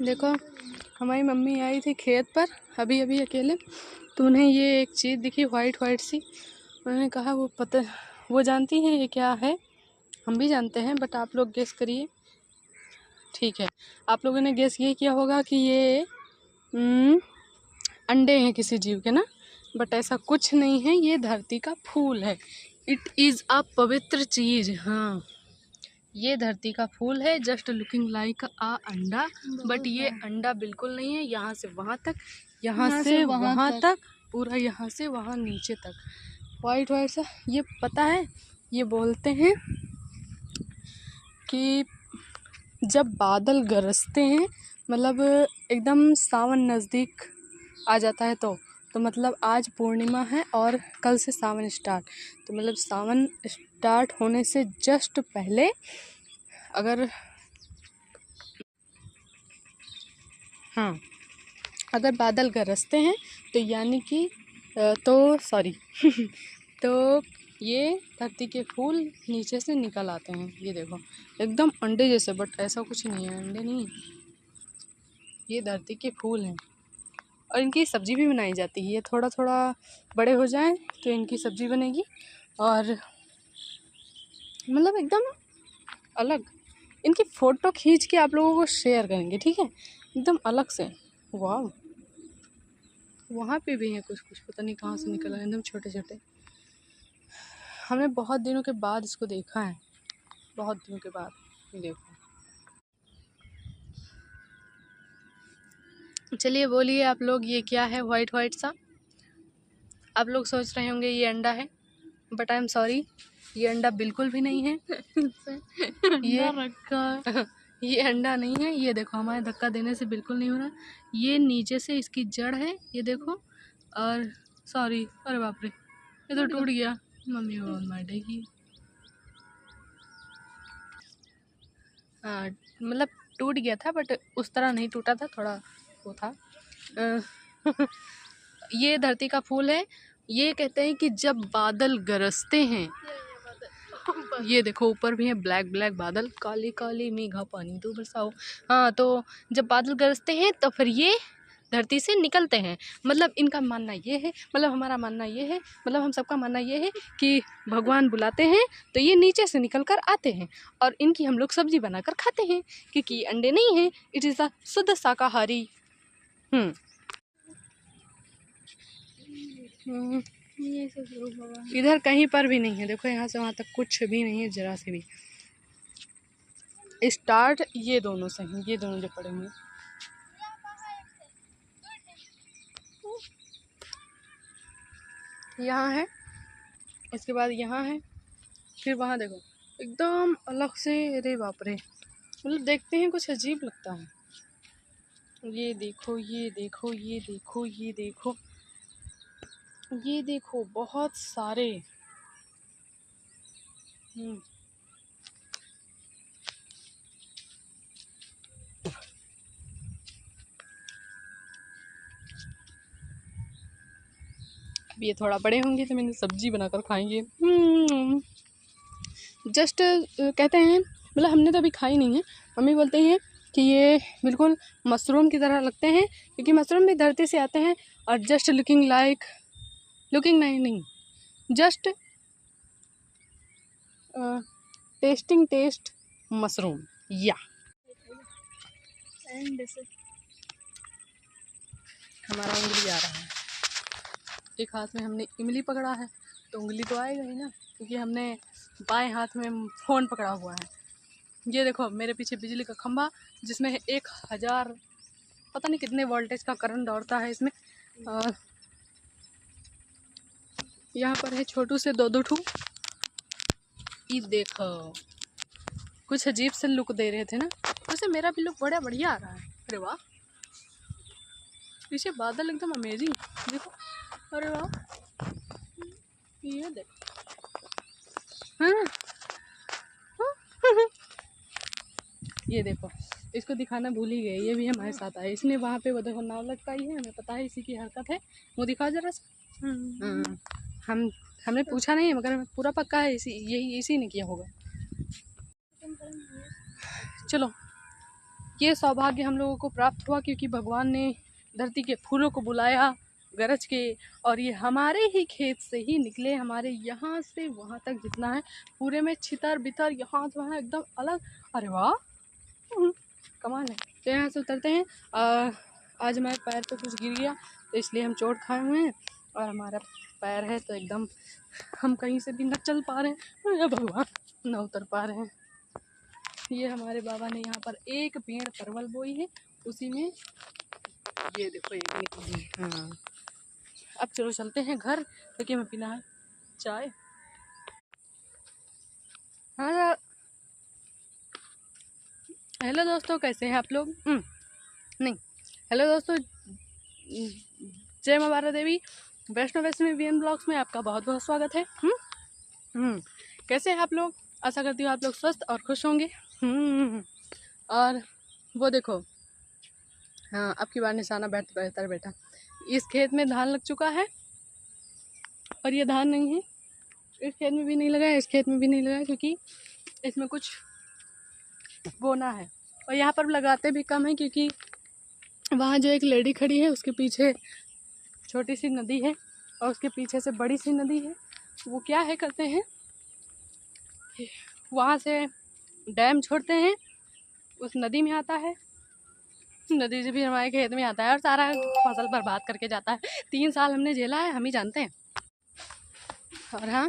देखो हमारी मम्मी आई थी खेत पर अभी अभी अकेले, तो उन्हें ये एक चीज़ दिखी वाइट वाइट सी। उन्होंने कहा वो जानती हैं ये क्या है। हम भी जानते हैं बट आप लोग गेस करिए। ठीक है, आप लोगों ने गेस ये किया होगा कि ये अंडे हैं किसी जीव के ना, बट ऐसा कुछ नहीं है। ये धरती का फूल है। इट इज़ अ पवित्र चीज़। हाँ, ये धरती का फूल है। जस्ट लुकिंग लाइक आ अंडा, बट ये अंडा बिल्कुल नहीं है। यहाँ से वहाँ तक, यहाँ से वहाँ तक, पूरा यहाँ से वहाँ नीचे तक वाइट वाइट सा। ये पता है, ये बोलते हैं कि जब बादल गरजते हैं, मतलब एकदम सावन नज़दीक आ जाता है, तो मतलब आज पूर्णिमा है और कल से सावन स्टार्ट, तो मतलब सावन स्टार्ट होने से जस्ट पहले अगर अगर बादल गरजते हैं तो यानी कि तो ये धरती के फूल नीचे से निकल आते हैं। ये देखो एकदम अंडे जैसे, बट ऐसा कुछ नहीं है, अंडे नहीं, ये धरती के फूल हैं। और इनकी सब्ज़ी भी बनाई जाती है। ये थोड़ा थोड़ा बड़े हो जाएं तो इनकी सब्ज़ी बनेगी, और मतलब एकदम अलग। इनकी फ़ोटो खींच के आप लोगों को शेयर करेंगे, ठीक है, एकदम अलग से। वाह, वहाँ पे भी हैं कुछ कुछ, पता नहीं कहाँ से निकल आए, एकदम छोटे छोटे। हमने बहुत दिनों के बाद इसको देखा है, बहुत दिनों के बाद। देखो, चलिए बोलिए आप लोग, ये क्या है वाइट वाइट सा? आप लोग सोच रहे होंगे ये अंडा है, बट आई एम सॉरी, ये अंडा बिल्कुल भी नहीं है। ये रखा ये अंडा नहीं है। ये देखो हमारे धक्का देने से बिल्कुल नहीं हो रहा। ये नीचे से इसकी जड़ है, ये देखो। और सॉरी, अरे बाप रे, ये तो टूट गया। मम्मी बहुत मारेगी। हाँ, मतलब टूट गया था बट उस तरह नहीं टूटा था, थोड़ा वो था। ये धरती का फूल है। ये कहते हैं कि जब बादल गरजते हैं, ये देखो ऊपर भी है ब्लैक ब्लैक बादल, काली काली मेघा पानी तो बरसाओ। हाँ, तो जब बादल गरजते हैं तो फिर ये धरती से निकलते हैं। मतलब इनका मानना ये है, मतलब हमारा मानना ये है, मतलब हम सबका मानना ये है कि भगवान बुलाते हैं तो ये नीचे से निकल कर आते हैं, और इनकी हम लोग सब्जी बनाकर खाते हैं, क्योंकि ये अंडे नहीं हैं। इट इज़ अ शुद्ध शाकाहारी। इधर कहीं पर भी नहीं है। देखो यहाँ से वहाँ तक कुछ भी नहीं है, जरा से भी। स्टार्ट ये दोनों से हैं, ये दोनों जो पड़े हुए हैं। यहाँ है, इसके बाद यहाँ है, फिर वहाँ देखो एकदम अलग से। अरे बाप रे, मतलब देखते हैं कुछ अजीब लगता है। ये देखो, ये देखो, ये देखो, ये देखो, ये देखो, बहुत सारे। अब ये थोड़ा बड़े होंगे तो मैंने सब्जी बनाकर खाएंगे। जस्ट कहते हैं, मतलब हमने तो अभी खाई नहीं है। मम्मी बोलते हैं कि ये बिल्कुल मशरूम की तरह लगते हैं, क्योंकि मशरूम भी धरती से आते हैं। और जस्ट लुकिंग लाइक, लुकिंग नहीं, जस्ट टेस्टिंग टेस्ट मशरूम या। हमारा उंगली आ रहा है, एक हाथ में हमने इमली पकड़ा है, तो उंगली तो आएगा ही ना, क्योंकि हमने बाएं हाथ में फ़ोन पकड़ा हुआ है। ये देखो मेरे पीछे बिजली का खंभा, जिसमें 1000 पता नहीं कितने वोल्टेज का करंट दौड़ता है इसमें। और यहाँ पर है छोटू से 2-2 ठू। ये देखो कुछ अजीब से लुक दे रहे थे ना, वैसे मेरा भी लुक बड़ा बढ़िया आ रहा है। अरे वाह, पीछे बादल एकदम अमेजिंग, देखो। अरे वाह, ये देखो। हाँ, ये देखो, इसको दिखाना भूल ही गए, ये भी हमारे साथ आए। इसने वहाँ पे वो देखो नाव लटकाई है, हमें पता है इसी की हरकत है। वो दिखाओ जरा सा। हमने पूछा नहीं, मगर पूरा पक्का है इसी ने किया होगा। चलो ये सौभाग्य हम लोगों को प्राप्त हुआ क्योंकि भगवान ने धरती के फूलों को बुलाया गरज के, और ये हमारे ही खेत से ही निकले, हमारे यहाँ से वहाँ तक जितना है पूरे में छितर बितर यहाँ से वहाँ एकदम अलग। अरे वाह, कमाल है। तो यहाँ से उतरते हैं। आज हमारे पैर पे कुछ गिर गया तो इसलिए हम चोट खाए हुए हैं, और हमारा पैर है तो एकदम हम कहीं से भी न चल पा रहे हैं, या भगवान न उतर पा रहे हैं। ये हमारे बाबा ने यहाँ पर एक पेड़ परवल बोई है, उसी में ये देखो एक निकली। हाँ, अब चलो चलते हैं घर, क्योंकि हमें पीना है चाय। हाँ, हेलो दोस्तों, कैसे हैं आप लोग? नहीं, हेलो दोस्तों, जय माँ भारत देवी, वैष्णवी वीएन ब्लॉग्स में आपका बहुत बहुत स्वागत है। कैसे हैं आप लोग? आशा करती हूँ आप लोग स्वस्थ और खुश होंगे। और वो देखो, हाँ, अब की बार निशाना बेहतर बेटा। इस खेत में धान लग चुका है, और ये धान नहीं है, इस खेत में भी नहीं लगा है, इस खेत में भी नहीं लगा है, क्योंकि इसमें कुछ बोना है। और यहाँ पर लगाते भी कम है, क्योंकि वहाँ जो एक लेडी खड़ी है उसके पीछे छोटी सी नदी है, और उसके पीछे से बड़ी सी नदी है। वो क्या है करते हैं, वहाँ से डैम छोड़ते हैं, उस नदी में आता है, नदी से भी हमारे खेत में आता है, और सारा फसल बर्बाद करके जाता है। 3 साल हमने झेला है, हम ही जानते हैं। और हाँ,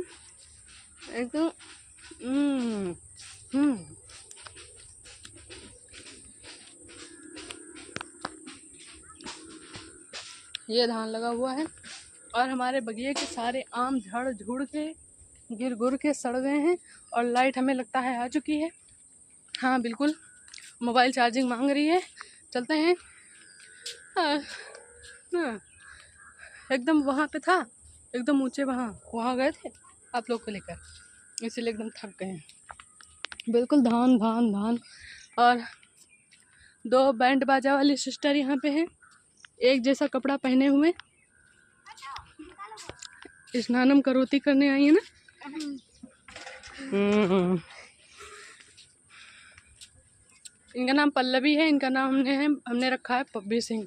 एकदम ये धान लगा हुआ है, और हमारे बगिए के सारे आम झड़ झुड़ के गिर गुर के सड़ गए हैं, और लाइट हमें लगता है आ चुकी है। हाँ बिल्कुल, मोबाइल चार्जिंग मांग रही है। चलते हैं। एकदम वहाँ पे था, एकदम ऊंचे वहाँ गए थे आप लोग को लेकर, इसीलिए एकदम थक गए हैं। बिल्कुल धान धान धान। और 2 बैंड बाजा वाली सिस्टर यहाँ पे हैं, एक जैसा कपड़ा पहने हुए, स्नानम करोती करने आई है ना। इनका नाम पल्लवी है, इनका नाम हमने रखा है पब्बी सिंह।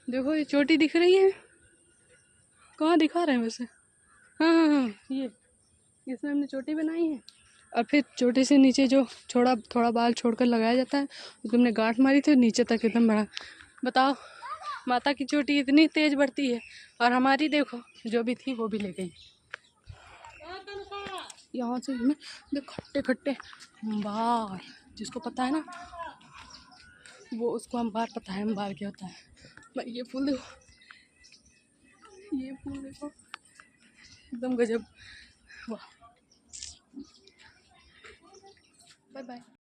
देखो ये चोटी दिख रही है, कहाँ दिखा रहे हैं वैसे? हाँ, ये इसमें हमने चोटी बनाई है, और फिर चोटी से नीचे जो थोड़ा बाल छोड़कर लगाया जाता है, उसको हमने गांठ मारी थी नीचे तक एकदम बड़ा। बताओ, माता की चोटी इतनी तेज बढ़ती है, और हमारी देखो जो भी थी वो भी ले गई। यहाँ से हमें देखो खट्टे खट्टे अम्बार, जिसको पता है ना वो, उसको अम्बार पता है। अम्बार क्या होता है? ये फूल देखो, ये फूल देखो, एकदम गजब। वाह, बाय बाय।